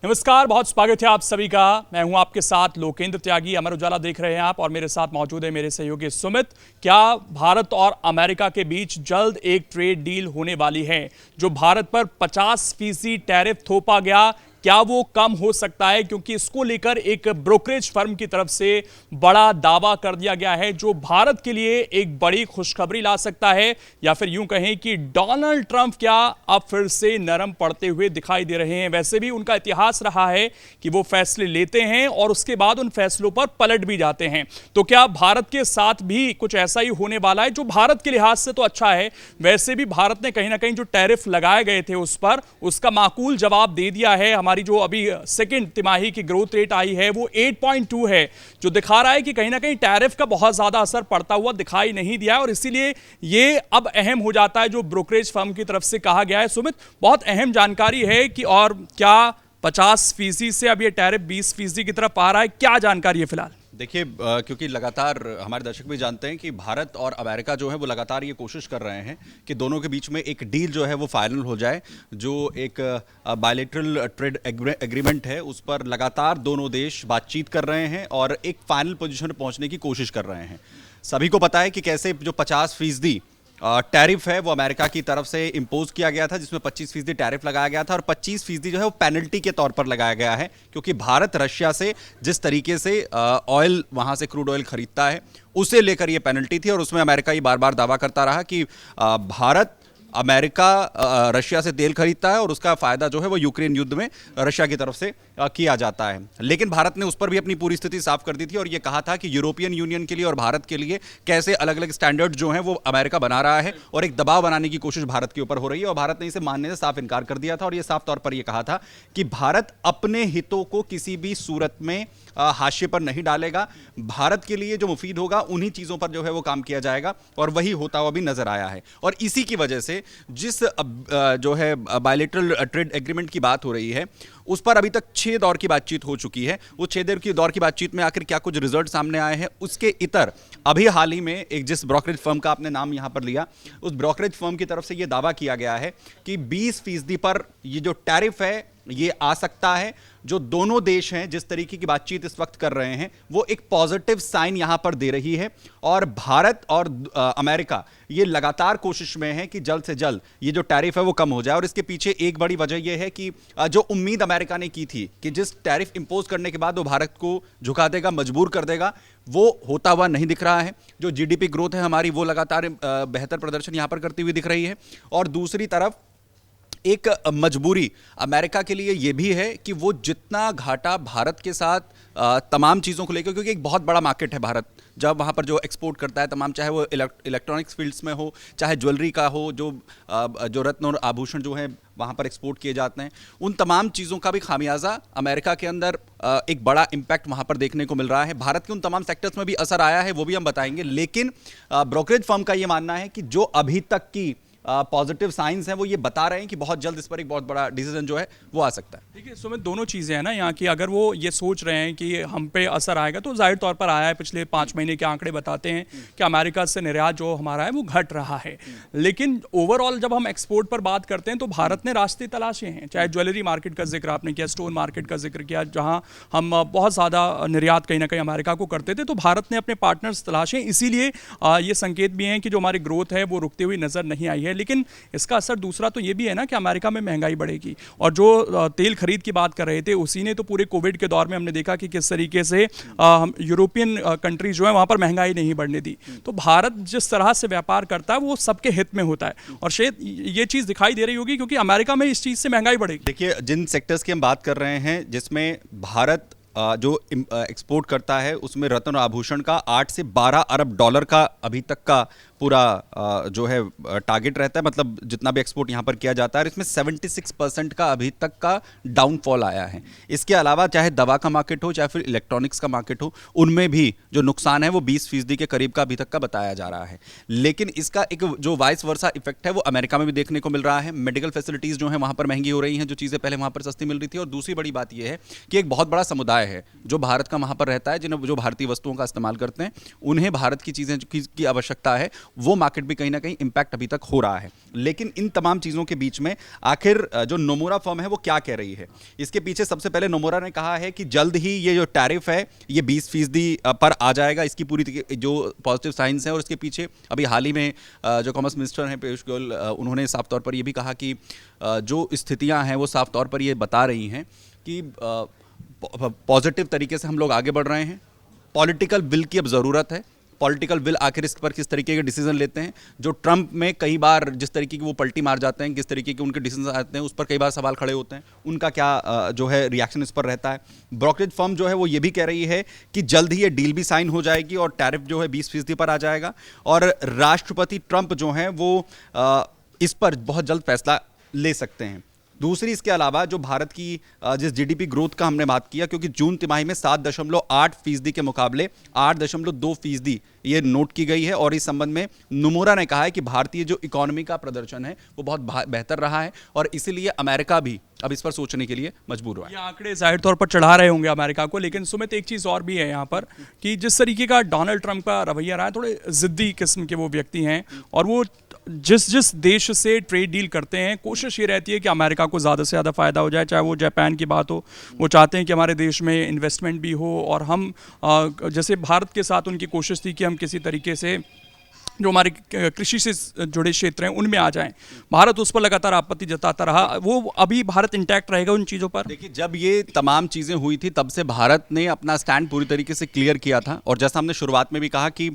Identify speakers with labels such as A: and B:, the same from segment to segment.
A: नमस्कार, बहुत स्वागत है आप सभी का। मैं हूं आपके साथ लोकेंद्र त्यागी। अमर उजाला देख रहे हैं आप और मेरे साथ मौजूद है मेरे सहयोगी सुमित। क्या भारत और अमेरिका के बीच जल्द एक ट्रेड डील होने वाली है? जो भारत पर 50% टैरिफ थोपा गया, क्या वो कम हो सकता है? क्योंकि इसको लेकर एक ब्रोकरेज फर्म की तरफ से बड़ा दावा कर दिया गया है जो भारत के लिए एक बड़ी खुशखबरी ला सकता है। या फिर यूं कहें कि डोनाल्ड ट्रंप क्या अब फिर से नरम पड़ते हुए दिखाई दे रहे हैं। वैसे भी उनका इतिहास रहा है कि वो फैसले लेते हैं और उसके बाद उन फैसलों पर पलट भी जाते हैं। तो क्या भारत के साथ भी कुछ ऐसा ही होने वाला है? जो भारत के लिहाज से तो अच्छा है, वैसे भी भारत ने कहीं ना कहीं जो टैरिफ लगाए गए थे उस पर उसका माकूल जवाब दे दिया है। हमारी जो अभी सेकंड तिमाही की ग्रोथ रेट आई है वो 8.2 है, जो दिखा रहा है कि कहीं ना कहीं टैरिफ का बहुत ज्यादा असर पड़ता हुआ दिखाई नहीं दिया है। और इसीलिए ये अब अहम हो जाता है जो ब्रोकरेज फर्म की तरफ से कहा गया है। सुमित, बहुत अहम जानकारी है कि और क्या 50% से अब ये टैरिफ 20% की तरफ आ रहा है? क्या जानकारी है फिलहाल?
B: देखिए, क्योंकि लगातार हमारे दर्शक भी जानते हैं कि भारत और अमेरिका जो है वो लगातार ये कोशिश कर रहे हैं कि दोनों के बीच में एक डील जो है वो फाइनल हो जाए। जो एक बायलैटरल ट्रेड एग्रीमेंट है उस पर लगातार दोनों देश बातचीत कर रहे हैं और एक फाइनल पोजीशन पर पहुंचने की कोशिश कर रहे हैं। सभी को पता है कि कैसे जो 50% टैरिफ है वो अमेरिका की तरफ से इंपोज किया गया था, जिसमें 25% टैरिफ लगाया गया था और 25% जो है वो पेनल्टी के तौर पर लगाया गया है, क्योंकि भारत रशिया से जिस तरीके से ऑयल वहां से क्रूड ऑयल खरीदता है उसे लेकर ये पेनल्टी थी। और उसमें अमेरिका ये बार बार दावा करता रहा कि भारत अमेरिका रशिया से तेल खरीदता है और उसका फायदा जो है वो यूक्रेन युद्ध में रशिया की तरफ से किया जाता है। लेकिन भारत ने उस पर भी अपनी पूरी स्थिति साफ कर दी थी और ये कहा था कि यूरोपियन यूनियन के लिए और भारत के लिए कैसे अलग अलग स्टैंडर्ड जो हैं वो अमेरिका बना रहा है और एक दबाव बनाने की कोशिश भारत के ऊपर हो रही है। और भारत ने इसे मानने से साफ इनकार कर दिया था और ये साफ तौर पर यह कहा था कि भारत अपने हितों को किसी भी सूरत में हाशिए पर नहीं डालेगा। भारत के लिए जो मुफीद होगा उन्हीं चीजों पर जो है वो काम किया जाएगा और वही होता हुआ भी नजर आया है। और इसी की वजह से जिस जो है बायलैटरल ट्रेड एग्रीमेंट की बात हो रही है उस पर अभी तक 6 दौर की बातचीत हो चुकी है। वो 6 दौर की बातचीत में आखिर क्या कुछ रिजल्ट सामने आए हैं उसके इतर अभी हाल ही में एक जिस ब्रोकरेज फर्म का आपने नाम यहां पर लिया, उस ब्रोकरेज फर्म की तरफ से यह दावा किया गया है कि 20% पर ये जो टैरिफ है ये आ सकता है। जो दोनों देश हैं जिस तरीके की बातचीत इस वक्त कर रहे हैं वो एक पॉजिटिव साइन यहां पर दे रही है। और भारत और अमेरिका ये लगातार कोशिश में है कि जल्द से जल्द ये जो टैरिफ है वो कम हो जाए। और इसके पीछे एक बड़ी वजह यह है कि जो उम्मीद अमेरिका ने की थी कि जिस टैरिफ इंपोज करने के बाद वो भारत को झुका देगा, मजबूर कर देगा, वो होता हुआ नहीं दिख रहा है। जो जीडीपी ग्रोथ है हमारी वो लगातार बेहतर प्रदर्शन यहां पर करती हुई दिख रही है। और दूसरी तरफ एक मजबूरी अमेरिका के लिए यह भी है कि वो जितना घाटा भारत के साथ तमाम चीज़ों को लेकर, क्योंकि एक बहुत बड़ा मार्केट है भारत, जब वहाँ पर जो एक्सपोर्ट करता है तमाम, चाहे वो इलेक्ट्रॉनिक्स फील्ड्स में हो, चाहे ज्वेलरी का हो, जो रत्न और आभूषण जो है वहाँ पर एक्सपोर्ट किए जाते हैं, उन तमाम चीज़ों का भी खामियाजा अमेरिका के अंदर एक बड़ा इम्पैक्ट वहाँ पर देखने को मिल रहा है। भारत के उन तमाम सेक्टर्स में भी असर आया है, वो भी हम बताएंगे। लेकिन ब्रोकरेज फर्म का ये मानना है कि जो अभी तक की पॉजिटिव साइंस हैं वो ये बता रहे हैं कि बहुत जल्द इस पर एक बहुत बड़ा डिसीजन जो है वो आ सकता है।
A: देखिए सुमित, दोनों चीज़ें हैं ना यहाँ की। अगर वो ये सोच रहे हैं कि हम पे असर आएगा तो जाहिर तौर पर आया है। पिछले 5 महीने के आंकड़े बताते हैं कि अमेरिका से निर्यात जो हमारा है वो घट रहा है। लेकिन ओवरऑल जब हम एक्सपोर्ट पर बात करते हैं तो भारत ने रास्ते तलाशे हैं। चाहे ज्वेलरी मार्केट का जिक्र आपने किया, स्टोन मार्केट का जिक्र किया, जहाँ हम बहुत ज़्यादा निर्यात कहीं ना कहीं अमेरिका को करते थे, तो भारत ने अपने पार्टनर्स तलाशे। इसीलिए ये संकेत भी हैं कि जो हमारी ग्रोथ है वो रुकती हुई नजर नहीं आई है। लेकिन इसका असर दूसरा तो ये भी है ना कि अमेरिका में महंगाई बढ़ेगी। और जो तेल खरीद की बात कर रहे थे उसी ने तो पूरे कोविड के दौर में हमने देखा कि किस तरीके से हम यूरोपियन कंट्रीज जो है वहाँ पर महंगाई नहीं बढ़ने दी। तो भारत जिस तरह से व्यापार करता है वो सबके हित में होता है और शायद ये चीज़ दिखाई दे रही होगी क्योंकि अमेरिका में इस चीज़ से महंगाई बढ़ेगी।
B: देखिए, जिन सेक्टर्स की हम बात कर रहे हैं जिसमें भारत जो एक्सपोर्ट करता है उसमें रत्न और आभूषण का 8 से 12 अरब डॉलर का अभी तक का पूरा जो है टारगेट रहता है, मतलब जितना भी एक्सपोर्ट यहाँ पर किया जाता है। इसमें 76% का अभी तक का डाउनफॉल आया है। इसके अलावा चाहे दवा का मार्केट हो चाहे फिर इलेक्ट्रॉनिक्स का मार्केट हो, उनमें भी जो नुकसान है वो 20% के करीब का अभी तक का बताया जा रहा है। लेकिन इसका एक जो वाइस वर्सा इफेक्ट है वो अमेरिका में भी देखने को मिल रहा है। मेडिकल फैसिलिटीज़ जो है वहाँ पर महंगी हो रही हैं, जो चीज़ें पहले वहाँ पर सस्ती मिल रही थी। और दूसरी बड़ी बात यह है कि एक बहुत बड़ा समुदाय है जो भारत का वहाँ पर रहता है, जिन्हें जो भारतीय वस्तुओं का इस्तेमाल करते हैं, उन्हें भारत की चीज़ें की आवश्यकता है वो मार्केट भी कहीं ना कहीं इंपैक्ट अभी तक हो रहा है। लेकिन इन तमाम चीज़ों के बीच में आखिर जो नोमुरा फर्म है वो क्या कह रही है, इसके पीछे सबसे पहले नोमुरा ने कहा है कि जल्द ही ये जो टैरिफ है ये 20% पर आ जाएगा। इसकी पूरी जो पॉजिटिव साइंस है, और इसके पीछे अभी हाल ही में जो कॉमर्स मिनिस्टर हैं पीयूष गोयल, उन्होंने साफ तौर पर ये भी कहा कि जो स्थितियां हैं वो साफ तौर पर ये बता रही हैं कि पॉजिटिव तरीके से हम लोग आगे बढ़ रहे हैं। पॉलिटिकल विल की अब ज़रूरत है। पॉलिटिकल विल आखिर इस पर किस तरीके के डिसीजन लेते हैं। जो ट्रंप में कई बार जिस तरीके की वो पलटी मार जाते हैं, किस तरीके के उनके डिसीजन आते हैं, उस पर कई बार सवाल खड़े होते हैं। उनका क्या जो है रिएक्शन इस पर रहता है। ब्रोकरेज फर्म जो है वो ये भी कह रही है कि जल्द ही ये डील भी साइन हो जाएगी और टैरिफ जो है 20% पर आ जाएगा, और राष्ट्रपति ट्रंप जो हैं वो इस पर बहुत जल्द फैसला ले सकते हैं। दूसरी, इसके अलावा जो भारत की जिस जीडीपी ग्रोथ का हमने बात किया, क्योंकि जून तिमाही में 7.8% के मुकाबले 8.2% ये नोट की गई है, और इस संबंध में नोमुरा ने कहा है कि भारतीय जो इकोनॉमी का प्रदर्शन है वो बहुत बेहतर रहा है, और इसीलिए अमेरिका भी अब इस पर सोचने के लिए मजबूर हुआ है।
A: ये आंकड़े जाहिर तौर पर चढ़ा रहे होंगे अमेरिका को, लेकिन सुमित एक चीज़ और भी है यहाँ पर कि जिस तरीके का डोनाल्ड ट्रंप का रवैया रहा है, थोड़े ज़िद्दी किस्म के वो व्यक्ति हैं, और वो जिस देश से ट्रेड डील करते हैं कोशिश ये रहती है कि अमेरिका को ज़्यादा से ज़्यादा फ़ायदा हो जाए। चाहे वो जापान की बात हो, वो चाहते हैं कि हमारे देश में इन्वेस्टमेंट भी हो, और हम जैसे भारत के साथ उनकी कोशिश थी कि हम किसी तरीके से जो हमारे कृषि से जुड़े क्षेत्र हैं उनमें आ जाएं। भारत उस पर लगातार आपत्ति जताता रहा। वो अभी भारत इंटैक्ट रहेगा उन चीज़ों पर?
B: देखिए, जब ये तमाम चीज़ें हुई थी तब से भारत ने अपना स्टैंड पूरी तरीके से क्लियर किया था, और जैसा हमने शुरुआत में भी कहा कि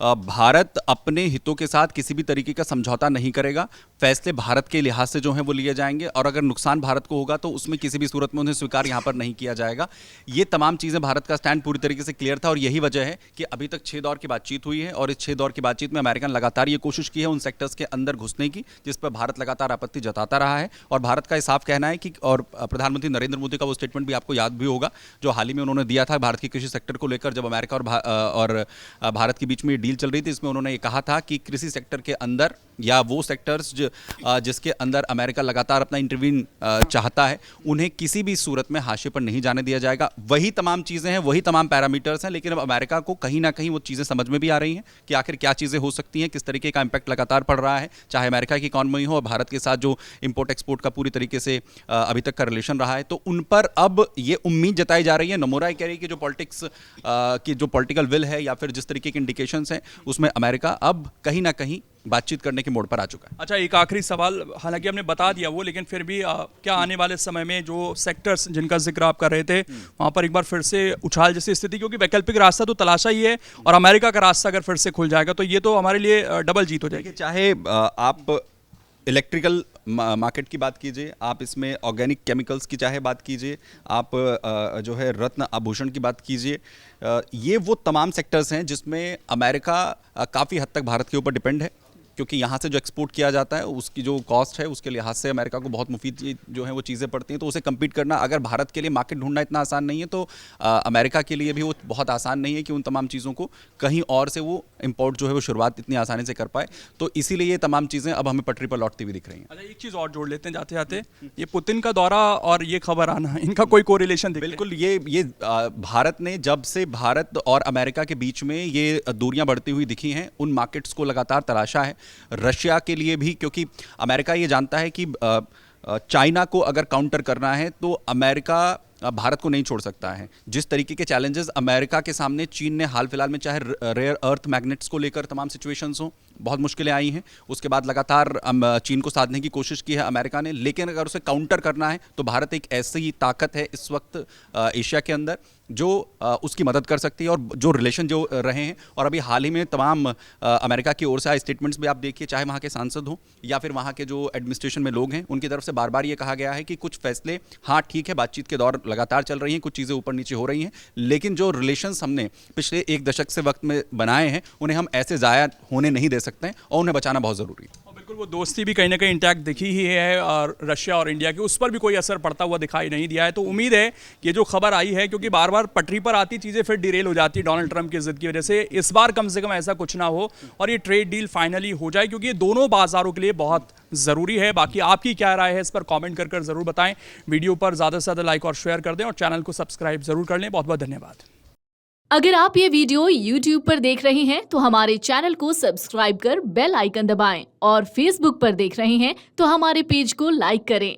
B: भारत अपने हितों के साथ किसी भी तरीके का समझौता नहीं करेगा। फैसले भारत के लिहाज से जो हैं वो लिए जाएंगे, और अगर नुकसान भारत को होगा तो उसमें किसी भी सूरत में उन्हें स्वीकार यहाँ पर नहीं किया जाएगा। ये तमाम चीज़ें, भारत का स्टैंड पूरी तरीके से क्लियर था, और यही वजह है कि अभी तक 6 दौर की बातचीत हुई है, और इस 6 दौर की बातचीत में अमेरिका ने लगातार ये कोशिश की है उन सेक्टर्स के अंदर घुसने की जिस पर भारत लगातार आपत्ति जताता रहा है। और भारत का ये साफ कहना है कि, और प्रधानमंत्री नरेंद्र मोदी का वो स्टेटमेंट भी आपको याद भी होगा जो हाल ही में उन्होंने दिया था भारत के कृषि सेक्टर को लेकर, जब अमेरिका और भारत के बीच में डील चल रही थी। इसमें उन्होंने ये कहा था कि कृषि सेक्टर के अंदर, या वो सेक्टर्स जिसके अंदर अमेरिका लगातार अपना इंटरवीन चाहता है, उन्हें किसी भी सूरत में हाशिए पर नहीं जाने दिया जाएगा। वही तमाम चीज़ें हैं, वही तमाम पैरामीटर्स हैं, लेकिन अब अमेरिका को कहीं ना कहीं वो चीज़ें समझ में भी आ रही हैं कि आखिर क्या चीज़ें हो सकती हैं, किस तरीके का इंपैक्ट लगातार पड़ रहा है, चाहे अमेरिका की इकॉनमी हो और भारत के साथ जो इंपोर्ट एक्सपोर्ट का पूरी तरीके से अभी तक का रिलेशन रहा है। तो उन पर अब ये उम्मीद जताई जा रही है। नोमुरा कह रही है कि जो पॉलिटिक्स की जो पॉलिटिकल विल है, या फिर जिस तरीके के इंडिकेशंस हैं, उसमें अमेरिका अब कहीं ना कहीं बातचीत करने के मोड़ पर आ चुका है।
A: अच्छा, एक आखिरी सवाल, हालांकि हमने बता दिया वो, लेकिन फिर भी क्या आने वाले समय में जो सेक्टर्स जिनका जिक्र आप कर रहे थे वहां पर एक बार फिर से उछाल जैसी स्थिति, क्योंकि वैकल्पिक रास्ता तो तलाशा ही है, और अमेरिका का रास्ता अगर फिर से खुल जाएगा तो ये तो हमारे लिए डबल जीत हो जाएगी।
B: चाहे आप इलेक्ट्रिकल मार्केट की बात कीजिए, आप इसमें ऑर्गेनिक केमिकल्स की चाहे बात कीजिए, आप जो है रत्न आभूषण की बात कीजिए, ये वो तमाम सेक्टर्स हैं जिसमें अमेरिका काफ़ी हद तक भारत के ऊपर डिपेंड है, क्योंकि यहाँ से जो एक्सपोर्ट किया जाता है उसकी जो कॉस्ट है उसके लिहाज से अमेरिका को बहुत मुफीद जो है वो चीज़ें पड़ती हैं। तो उसे कम्पीट करना, अगर भारत के लिए मार्केट ढूंढना इतना आसान नहीं है, तो अमेरिका के लिए भी वो बहुत आसान नहीं है कि उन तमाम चीज़ों को कहीं और से वो इंपोर्ट जो है वो शुरुआत इतनी आसानी से कर पाए। तो इसीलिए ये तमाम चीज़ें अब हमें पटरी पर लौटती हुई दिख रही हैं।
A: अच्छा, एक चीज़ और जोड़ लेते हैं जाते जाते, ये पुतिन का दौरा और ये खबर आना, इनका कोई कोरिलेशन?
B: बिल्कुल, ये भारत ने, जब से भारत और अमेरिका के बीच में ये दूरियां बढ़ती हुई दिखी हैं, उन मार्केट्स को लगातार तलाशा है। रशिया के लिए भी, क्योंकि अमेरिका ये जानता है कि चाइना को अगर काउंटर करना है तो अमेरिका भारत को नहीं छोड़ सकता है। जिस तरीके के चैलेंजेस अमेरिका के सामने चीन ने हाल फिलहाल में, चाहे रेयर अर्थ मैग्नेट्स को लेकर तमाम सिचुएशंस हो, बहुत मुश्किलें आई हैं, उसके बाद लगातार चीन को साधने की कोशिश की है अमेरिका ने, लेकिन अगर उसे काउंटर करना है तो भारत एक ऐसी ताकत है इस वक्त एशिया के अंदर जो उसकी मदद कर सकती है। और जो रिलेशन जो रहे हैं, और अभी हाल ही में तमाम अमेरिका की ओर से आए स्टेटमेंट्स भी आप देखिए, चाहे वहाँ के सांसद हों या फिर वहाँ के जो एडमिनिस्ट्रेशन में लोग हैं, उनकी तरफ से बार बार ये कहा गया है कि कुछ फैसले, हाँ ठीक है, बातचीत के दौर लगातार चल रही हैं, कुछ चीज़ें ऊपर नीचे हो रही हैं, लेकिन जो रिलेशंस हमने पिछले 1 दशक से वक्त में बनाए हैं उन्हें हम ऐसे ज़ाया होने नहीं दे सकते हैं, और उन्हें बचाना बहुत ज़रूरी है।
A: बिल्कुल, वो दोस्ती भी कहीं ना कहीं इंटैक्ट दिखी ही है, और रशिया और इंडिया की, उस पर भी कोई असर पड़ता हुआ दिखाई नहीं दिया है। तो उम्मीद है कि ये जो खबर आई है, क्योंकि बार बार पटरी पर आती चीज़ें फिर डिरेल हो जाती है डोनाल्ड ट्रंप की जिद की वजह से, इस बार कम से कम ऐसा कुछ ना हो और ये ट्रेड डील फाइनली हो जाए, क्योंकि ये दोनों बाजारों के लिए बहुत ज़रूरी है। बाकी आपकी क्या राय है इस पर कॉमेंट कर ज़रूर बताएं। वीडियो पर ज़्यादा से ज़्यादा लाइक और शेयर कर दें, और चैनल को सब्सक्राइब ज़रूर कर लें। बहुत बहुत धन्यवाद।
C: अगर आप ये वीडियो YouTube पर देख रहे हैं तो हमारे चैनल को सब्सक्राइब कर बेल आइकन दबाएं और Facebook पर देख रहे हैं तो हमारे पेज को लाइक करें।